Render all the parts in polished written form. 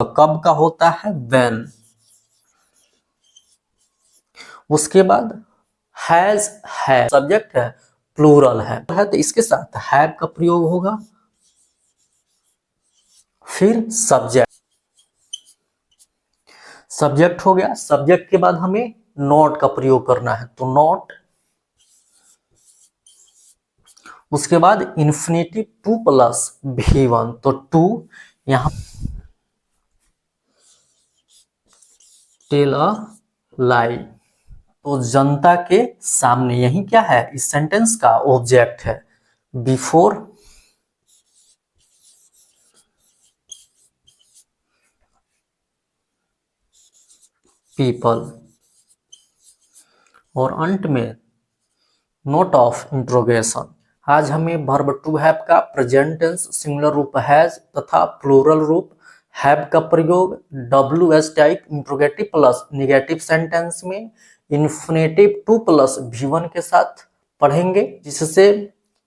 कब का होता है when। उसके बाद हैज है सब्जेक्ट है, प्लूरल है तो इसके साथ हैव का प्रयोग होगा। फिर सब्जेक्ट हो गया, सब्जेक्ट के बाद हमें नॉट का प्रयोग करना है तो नॉट। उसके बाद इन्फिनिटिव टू प्लस V1 तो टू, यहां टेल अ लाई तो जनता के सामने, यही क्या है इस सेंटेंस का ऑब्जेक्ट है। बिफोर पीपल और अंत में नोट ऑफ इंट्रोगेशन। आज हमें वर्ब टू हैव का प्रेजेंट टेंस सिंगुलर रूप हैज तथा प्लूरल रूप हैव का प्रयोग WS type interrogative plus negative sentence में इन्फिनेटिव टू प्लस V1 के साथ पढ़ेंगे, जिससे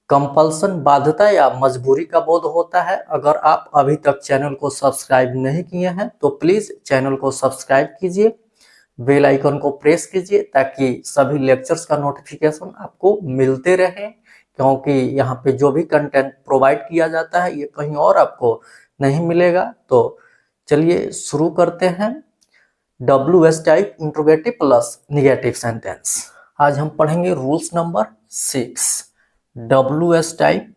कंपल्सन बाध्यता या मजबूरी का बोध होता है। अगर आप अभी तक चैनल को सब्सक्राइब नहीं किए हैं तो प्लीज चैनल को सब्सक्राइब कीजिए, बेल आइकन को प्रेस कीजिए ताकि सभी लेक्चर्स का नोटिफिकेशन आपको मिलते रहे, क्योंकि यहाँ पे जो भी कंटेंट प्रोवाइड किया जाता है ये कहीं और आपको नहीं मिलेगा। तो चलिए शुरू करते हैं। WS type interrogative plus negative sentence. आज हम पढ़ेंगे rules number 6। WS type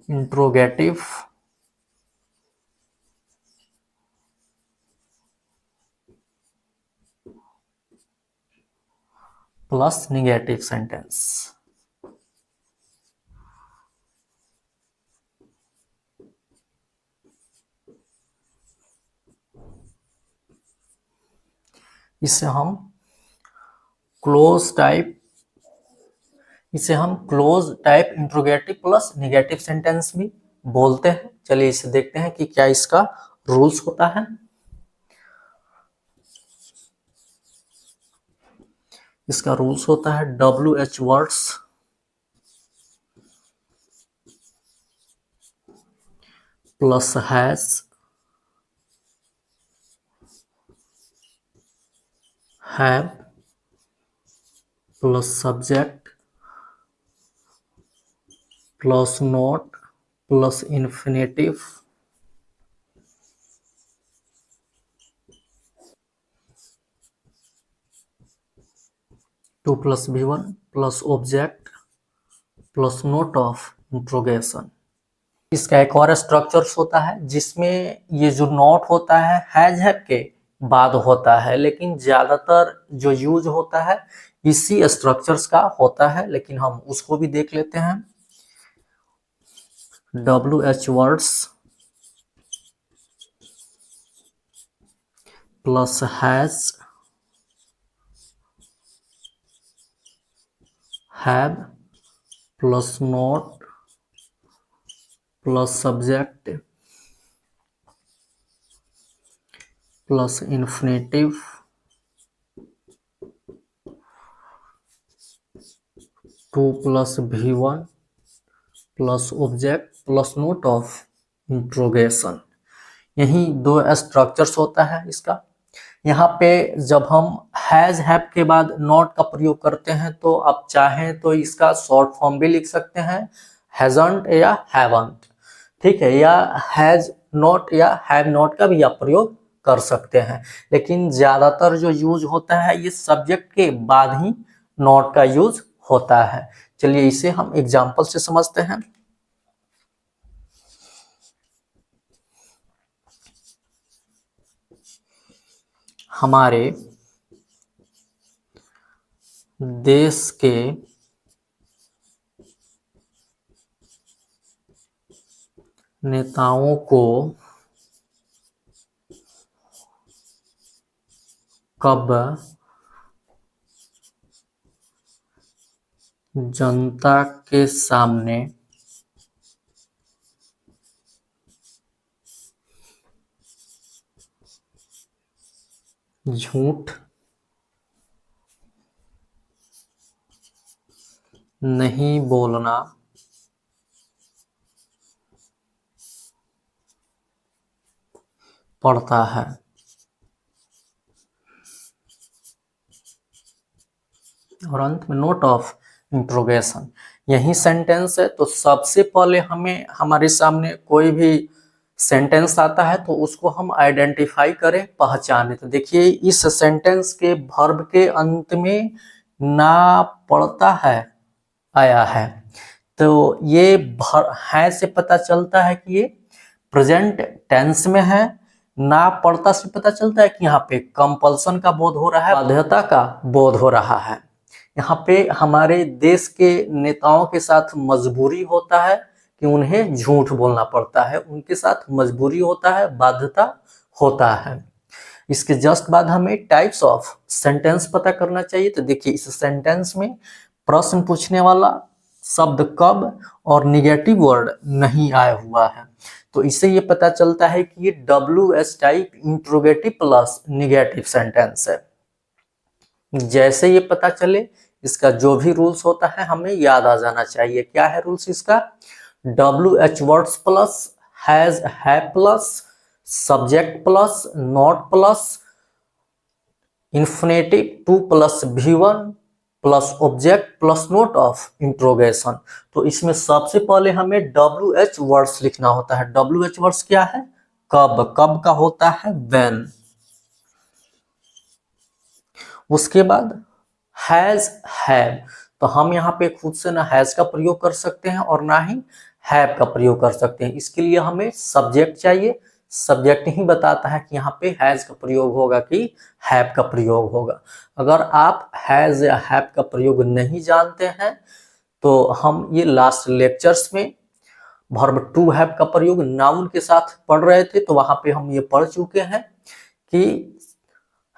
interrogative plus negative sentence. इसे हम close type interrogative plus negative sentence भी बोलते हैं। चलिए इसे देखते हैं कि क्या इसका रूल्स होता है। इसका रूल्स होता है WH words plus has have plus subject plus not plus infinitive two plus V1 plus object plus note of interrogation. इसका एक और स्ट्रक्चर्स होता है जिसमें ये जो नोट होता है हैज हैव के बाद होता है, लेकिन ज्यादातर जो यूज होता है इसी स्ट्रक्चर्स का होता है, लेकिन हम उसको भी देख लेते हैं। WH words plus has have plus note plus subject plus infinitive two plus V1 plus object plus note of interrogation. यही दो स्ट्रक्चर्स होता है इसका। यहाँ पे जब हम हैज हैव के बाद नॉट का प्रयोग करते हैं तो आप चाहें तो इसका शॉर्ट फॉर्म भी लिख सकते हैं, हैजंट या हैवंट, ठीक है, या हैज नॉट या हैव नॉट का भी आप प्रयोग कर सकते हैं। लेकिन ज्यादातर जो यूज होता है ये सब्जेक्ट के बाद ही नॉट का यूज होता है। चलिए इसे हम एग्जाम्पल से समझते हैं। हमारे देश के नेताओं को कब जनता के सामने झूठ नहीं बोलना पड़ता है। और अंत में नोट ऑफ इंट्रोगेशन, यही सेंटेंस है। तो सबसे पहले हमें हमारे सामने कोई भी सेंटेंस आता है तो उसको हम आइडेंटिफाई करें, पहचाने। तो देखिए इस सेंटेंस के वर्ब के अंत में ना पड़ता है आया है, तो ये है से पता चलता है कि ये प्रेजेंट टेंस में है। ना पड़ता से पता चलता है कि यहाँ पे कंपल्सन का बोध हो रहा है, बाध्यता का बोध हो रहा है। यहाँ पे हमारे देश के नेताओं के साथ मजबूरी होता है कि उन्हें झूठ बोलना पड़ता है, उनके साथ मजबूरी होता है, बाध्यता होता है। इसके जस्ट बाद हमें टाइप्स ऑफ सेंटेंस पता करना चाहिए। तो देखिए इस सेंटेंस में प्रश्न पूछने वाला शब्द कब और निगेटिव वर्ड नहीं आया हुआ है, तो इससे ये पता चलता है कि ये WS type interrogative plus negative sentence है। जैसे ये पता चले, इसका जो भी रूल्स होता है हमें याद आ जाना चाहिए। क्या है रूल्स इसका? WH वर्ड्स प्लस, हैज, है plus, subject plus, not plus, infinitive, two plus V1 plus object plus note of interrogation. तो इसमें सबसे पहले हमें WH वर्ड्स लिखना होता है। WH वर्ड्स क्या है? कब, कब का होता है when। उसके बाद हैज, हैव, तो हम यहाँ पे खुद से ना हैज का प्रयोग कर सकते हैं और ना ही हैव का प्रयोग कर सकते हैं। इसके लिए हमें सब्जेक्ट चाहिए। सब्जेक्ट ही बताता है कि यहाँ पे हैज का प्रयोग होगा कि हैव का प्रयोग होगा। अगर आप हैज या हैव का प्रयोग नहीं जानते हैं तो हम ये लास्ट लेक्चर्स में वर्ब टू हैव का प्रयोग नाउन के साथ पढ़ रहे थे, तो वहां पे हम ये पढ़ चुके हैं कि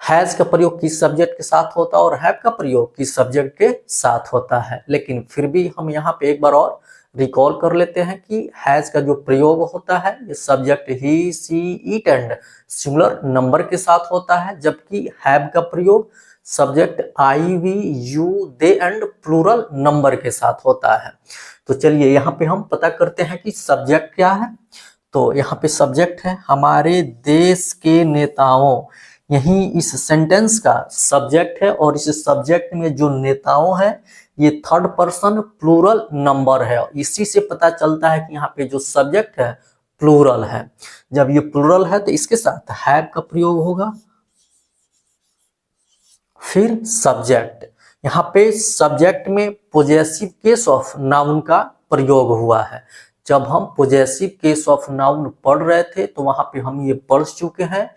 हैज का प्रयोग किस सब्जेक्ट के साथ होता है और हैव का प्रयोग किस सब्जेक्ट के साथ होता है। लेकिन फिर भी हम यहाँ पे एक बार और रिकॉल कर लेते हैं कि हैज का जो प्रयोग होता है ये subject he, she, it and singular number के साथ होता है, जबकि हैव का प्रयोग subject I, we, you, they and plural number के साथ होता है। तो चलिए यहाँ पे हम पता करते हैं कि सब्जेक्ट क्या है। तो यहाँ पे सब्जेक्ट है हमारे देश के नेताओं, यही इस सेंटेंस का सब्जेक्ट है। और इस सब्जेक्ट में जो नेताओं हैं ये थर्ड पर्सन प्लूरल नंबर है। इसी से पता चलता है कि यहाँ पे जो सब्जेक्ट है प्लूरल है। जब ये प्लूरल है तो इसके साथ हैव का प्रयोग होगा। फिर सब्जेक्ट, यहाँ पे सब्जेक्ट में पोजेसिव केस ऑफ नाउन का प्रयोग हुआ है। जब हम पोजेसिव केस ऑफ नाउन पढ़ रहे थे तो वहां पे हम ये पढ़ चुके हैं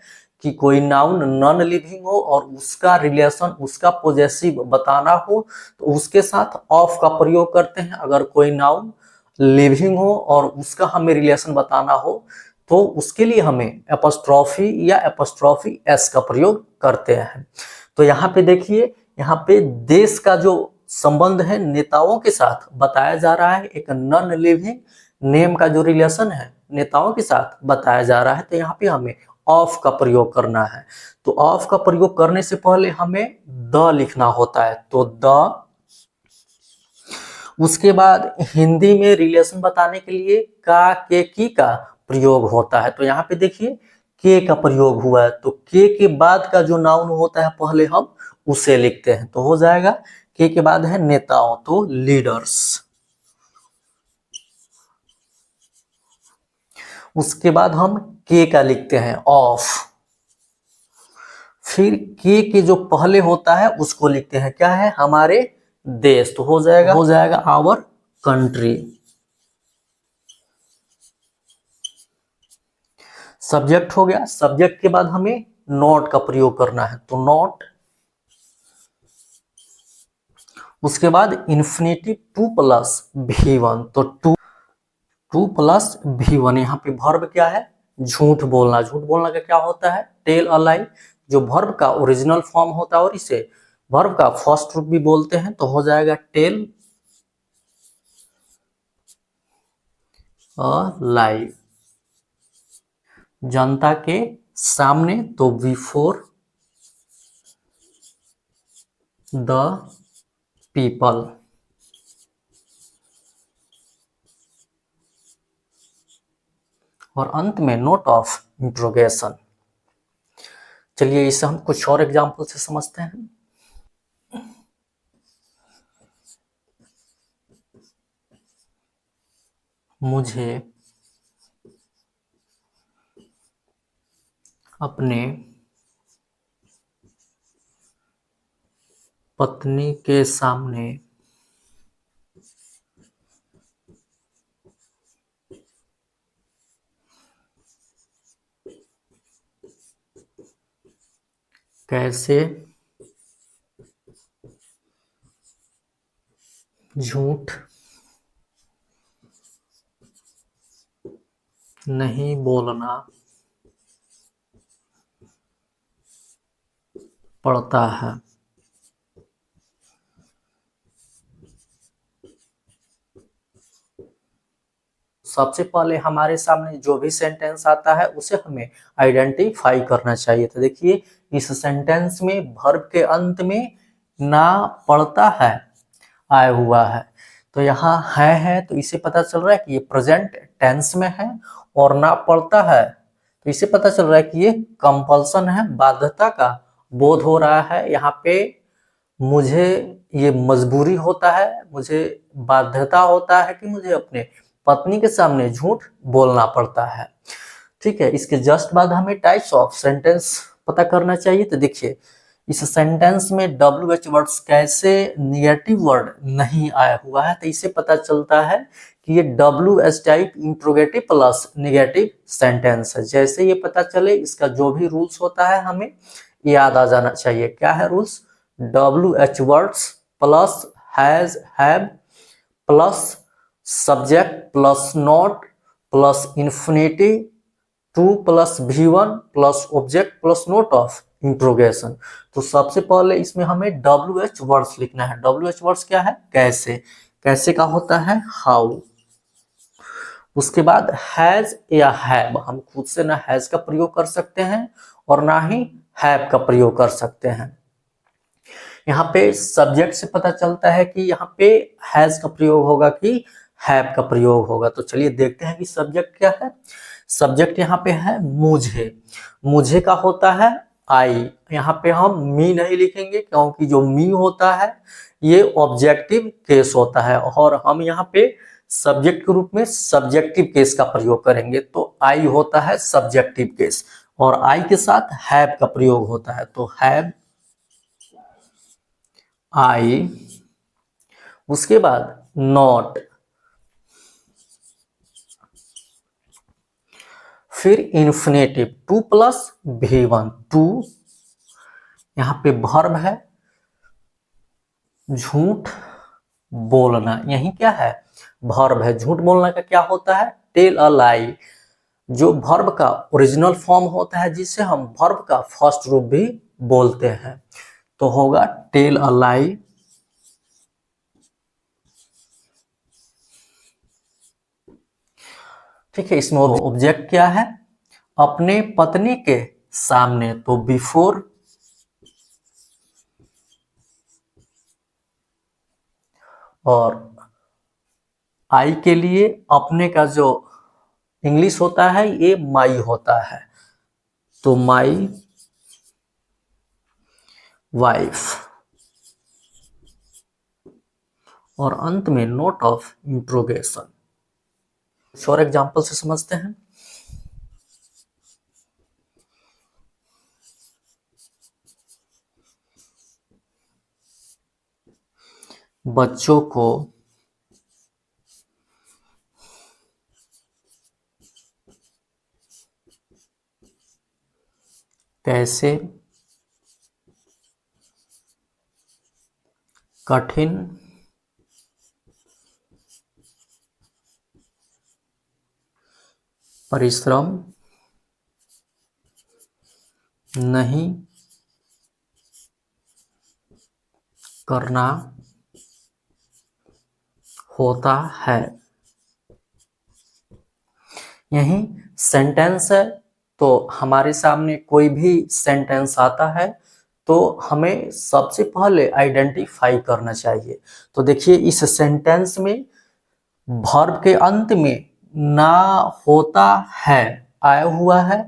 कि कोई नाउन नॉन लिविंग हो और उसका रिलेशन, उसका पोजेसिव बताना हो तो उसके साथ ऑफ का प्रयोग करते हैं। अगर कोई नाउन लिविंग हो और उसका हमें रिलेशन बताना हो तो उसके लिए हमें एपोस्ट्रॉफी या एपोस्ट्रॉफी एस का प्रयोग करते हैं। तो यहाँ पे देखिए, यहाँ पे देश का जो संबंध है नेताओं के साथ बताया जा रहा है। एक नॉन लिविंग नेम का जो रिलेशन है नेताओं के साथ बताया जा रहा है। तो यहाँ पे हमें ऑफ का प्रयोग करना है। तो ऑफ का प्रयोग करने से पहले हमें द लिखना होता है। तो द, उसके बाद हिंदी में रिलेशन बताने के लिए का, के, की का प्रयोग होता है। तो यहाँ पे देखिए के का प्रयोग हुआ है, तो के बाद का जो नाउन होता है पहले हम उसे लिखते हैं। तो हो जाएगा के बाद है नेताओं, तो लीडर्स। उसके बाद हम के का लिखते हैं ऑफ। फिर के जो पहले होता है उसको लिखते हैं क्या है, हमारे देश। तो हो जाएगा आवर कंट्री। सब्जेक्ट हो गया। सब्जेक्ट के बाद हमें नॉट का प्रयोग करना है, तो नॉट। उसके बाद इन्फिनेटिव टू प्लस V1, तो टू प्लस V1। यहाँ पे वर्ब क्या है, झूठ बोलना। झूठ बोलना का क्या होता है, टेल अ लाई, जो वर्ब का ओरिजिनल फॉर्म होता है और इसे वर्ब का फर्स्ट रूप भी बोलते हैं। तो हो जाएगा टेल अ लाई, जनता के सामने, तो बिफोर द पीपल। और अंत में नोट ऑफ इंट्रोगेशन। चलिए इसे हम कुछ और एग्जाम्पल से समझते हैं। मुझे अपने पत्नी के सामने कैसे झूठ नहीं बोलना पड़ता है। सबसे पहले हमारे सामने जो भी सेंटेंस आता है उसे हमें आइडेंटिफाई करना चाहिए। तो देखिए इस सेंटेंस में वर्ब के अंत में ना पड़ता है आया हुआ है, तो यहाँ है तो इसे पता चल रहा है कि ये प्रेजेंट टेंस में है, और ना पड़ता है तो इसे पता चल रहा है कि ये कंपल्सन है, बाध्यता का बोध हो रहा है। यहाँ पे मुझे ये मजबूरी होता है, मुझे बाध्यता होता है कि मुझे अपने पत्नी के सामने झूठ बोलना पड़ता है। ठीक है, इसके जस्ट बाद हमें टाइप्स ऑफ सेंटेंस पता करना चाहिए। तो देखिए इस सेंटेंस में WH वर्ड्स कैसे निगेटिव वर्ड नहीं आया हुआ है, तो इसे पता चलता है कि ये WH type interrogative plus negative sentence है। जैसे ये पता चले इसका जो भी रूल्स होता है हमें याद आ जाना चाहिए। क्या है rules? WH words plus has have plus subject plus not plus infinity, two plus V1 plus object plus note of interrogation. तो सबसे पहले इसमें हमें WH वर्ड्स लिखना है। WH वर्ड्स क्या है? कैसे, कैसे का होता है हाउ। उसके बाद हैज या हैव, हम खुद से ना हैज का प्रयोग कर सकते हैं और ना ही हैव का प्रयोग कर सकते हैं। यहाँ पे सब्जेक्ट से पता चलता है कि यहाँ पे हैज का प्रयोग होगा कि हैव का प्रयोग होगा। तो चलिए देखते हैं कि सब्जेक्ट क्या है। सब्जेक्ट यहाँ पे है मुझे, मुझे का होता है आई। यहाँ पे हम मी नहीं लिखेंगे क्योंकि जो मी होता है ये ऑब्जेक्टिव केस होता है, और हम यहाँ पे सब्जेक्ट के रूप में सब्जेक्टिव केस का प्रयोग करेंगे। तो आई होता है सब्जेक्टिव केस, और आई के साथ हैव का प्रयोग होता है। तो हैव आई, उसके बाद नॉट, फिर infinitive two plus V1, to. यहां पे वर्ब है झूठ बोलना, यही क्या है वर्ब है। झूठ बोलना का क्या होता है? टेल अ लाई, जो वर्ब का ओरिजिनल फॉर्म होता है जिसे हम वर्ब का फर्स्ट रूप भी बोलते हैं। तो होगा टेल अ लाई। ठीक है, इसमें ऑब्जेक्ट क्या है? अपने पत्नी के सामने, तो बिफोर। और आई के लिए अपने का जो इंग्लिश होता है ये माई होता है, तो माई वाइफ। और अंत में नोट ऑफ इंट्रोगेशन। और एग्जांपल से समझते हैं। बच्चों को कैसे कठिन परिश्रम नहीं करना होता है, यही सेंटेंस है। तो हमारे सामने कोई भी सेंटेंस आता है तो हमें सबसे पहले आइडेंटिफाई करना चाहिए। तो देखिए इस सेंटेंस में वर्ब के अंत में ना होता है आया हुआ है,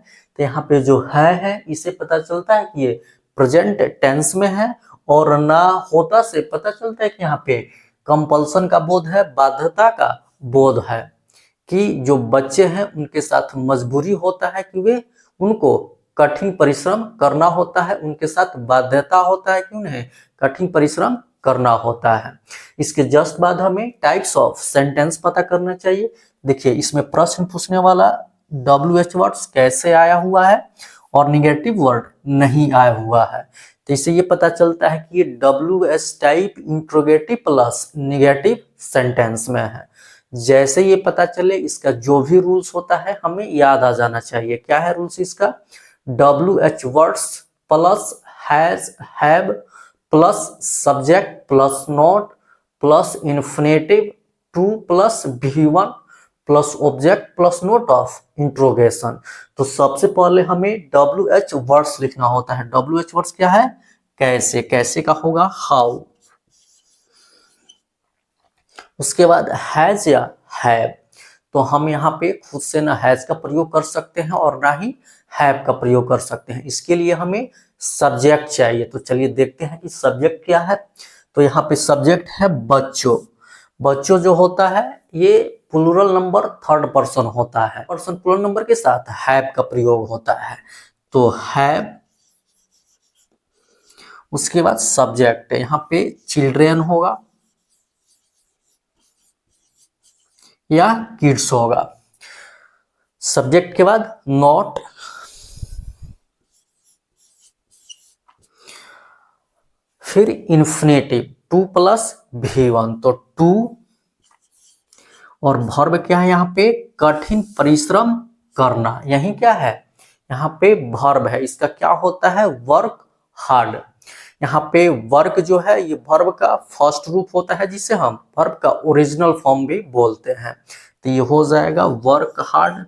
तो यहाँ पे जो है इसे पता चलता है कि ये प्रेजेंट टेंस में है, और ना होता से पता चलता है कि यहाँ पे कंपल्सन का बोध है, बाध्यता का बोध है, कि जो बच्चे हैं उनके साथ मजबूरी होता है कि वे उनको कठिन परिश्रम करना होता है, उनके साथ बाध्यता होता है कि उन्हें कठिन परिश्रम करना होता है। इसके जस्ट बाद हमें टाइप्स ऑफ सेंटेंस पता करना चाहिए। देखिए इसमें प्रश्न पूछने वाला WH वर्ड्स कैसे आया हुआ है और निगेटिव वर्ड नहीं आया हुआ है। तो इससे ये पता चलता है कि ये WH type interrogative plus negative sentence में है। जैसे ये पता चले इसका जो भी रूल्स होता है हमें याद आ जाना चाहिए। क्या है रूल्स इसका? WH words plus has, have plus subject plus note plus infinitive, two plus V1 plus object plus note of interrogation. तो सबसे पहले हमें WH वर्ड्स लिखना होता है। WH वर्ड्स क्या है? कैसे, कैसे का होगा हाउ। उसके बाद हैज या हैव, तो हम यहाँ पे खुद से ना हैज का प्रयोग कर सकते हैं और ना ही हैव का प्रयोग कर सकते हैं। इसके लिए हमें सब्जेक्ट चाहिए। तो चलिए देखते हैं कि सब्जेक्ट क्या है। तो यहाँ पे सब्जेक्ट है बच्चों। बच्चों जो होता है ये प्लूरल नंबर थर्ड पर्सन होता है। पर्सन प्लूरल नंबर के साथ हैव का प्रयोग होता है। तो हैव, उसके बाद सब्जेक्ट यहाँ पे चिल्ड्रेन होगा या किड्स होगा। सब्जेक्ट के बाद नॉट, फिर इन्फिनेटिव टू प्लस V1, तो टू, और वर्ब क्या है यहाँ पे? कठिन परिश्रम करना। यही क्या है? यहाँ पे वर्ब है। इसका क्या होता है? Work hard. यहाँ पे वर्क जो है ये वर्ब का फर्स्ट रूप होता है, जिसे हम वर्ब का ओरिजिनल फॉर्म भी बोलते हैं। तो ये हो जाएगा वर्क हार्ड,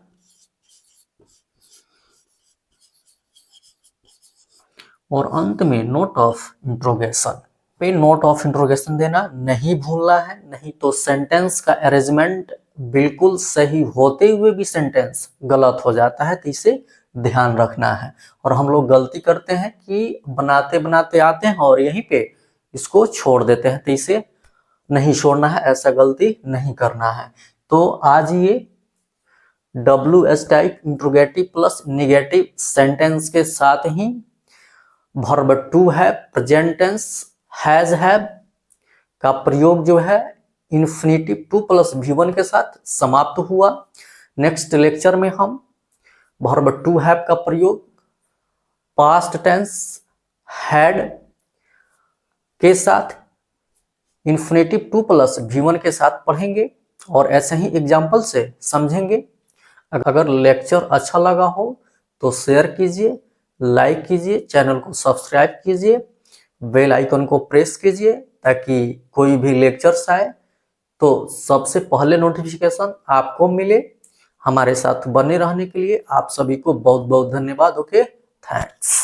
और अंत में नोट ऑफ इंट्रोगेशन। पे नोट ऑफ इंट्रोगेशन देना नहीं भूलना है, नहीं तो सेंटेंस का अरेंजमेंट बिल्कुल सही होते हुए भी सेंटेंस गलत हो जाता है। तो इसे ध्यान रखना है। और हम लोग गलती करते हैं कि बनाते बनाते आते हैं और यहीं पे इसको छोड़ देते हैं। तो इसे नहीं छोड़ना है, ऐसा गलती नहीं करना है। तो आज ये WH type interrogative plus negative sentence के साथ ही वर्ब टू है प्रेजेंट टेंस हैज, हैव का प्रयोग जो है इन्फिनेटिव टू प्लस V1 के साथ समाप्त हुआ। नेक्स्ट लेक्चर में हम वर्ब टू हैव का प्रयोग पास्ट टेंस हैड के साथ इन्फिनेटिव टू प्लस V1 के साथ पढ़ेंगे और ऐसे ही एग्जाम्पल से समझेंगे। अगर लेक्चर अच्छा लगा हो तो शेयर कीजिए, लाइक कीजिए, चैनल को सब्सक्राइब कीजिए, बेल आइकन को प्रेस कीजिए, ताकि कोई भी लेक्चर्स आए तो सबसे पहले नोटिफिकेशन आपको मिले। हमारे साथ बने रहने के लिए आप सभी को बहुत बहुत धन्यवाद। Okay, thanks.